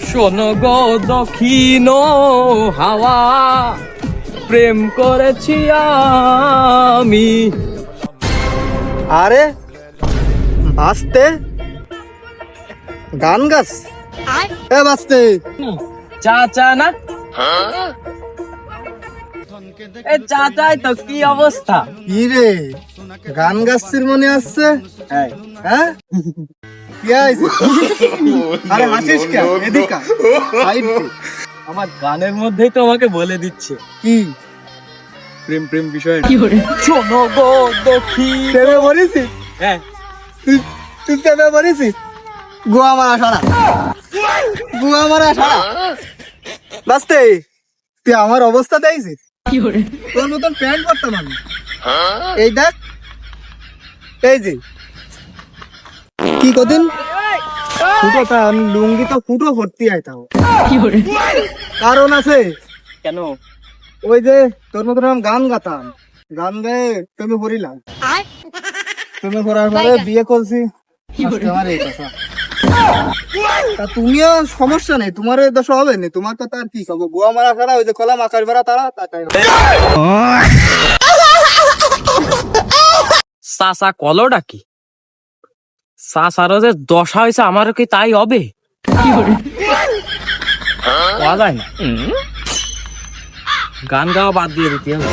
শোনো গো দক্ষিণ হাওয়া, প্রেম করেছি আমি। আরে বাঁচতে গান গাছ এ বাঁচতে চাচা না, এ চাচাই তো, কি অবস্থা? কি রে গান গাছছির মনে আসছে? হ্যাঁ কি হয়েছে? আরে হাসিস কে? এদিকে আয়, সাইড দে। আমার গানের মধ্যেই তো আমাকে বলে দিচ্ছে কি প্রেম প্রেম বিষয়। শোনো গো দক্ষিণ। প্রেমে পড়েছিস? হ্যাঁ, তুই প্রেমে পড়েছিস? গোয়া মারা সারা, গোয়া মারা সারা। বাঁচতে তুই আমার অবস্থা দেখছিস? তোর মতন প্যান্ট পরতাম আমি। এই দেখ, এই যে কি কদিন ফুটো, তা লুঙ্গি তো ফুটো ভর্তি আইতাম। কারণ আছে। কেন? ওই যে তোর মতন আমি গান গাতাম, গান গায়ে প্রেমে পড়িলাম। প্রেমে পড়ার পরে বিয়ে করছি। আজকে আমার এই কথা। তা তুমিও সমস্যা নেই, তোমার এই দশা হবে না। তোমার কথা আর কি কব, গোয়া মারা ছাড়া ওই যে কলাম আকাশ ভরা তারা তাই। চাচা কলটা কি? চাচারও যে দশা হয়েছে আমারও কি তাই হবে? পাওয়া যায় না, গান গাওয়া বাদ দিয়ে দিতে হবে।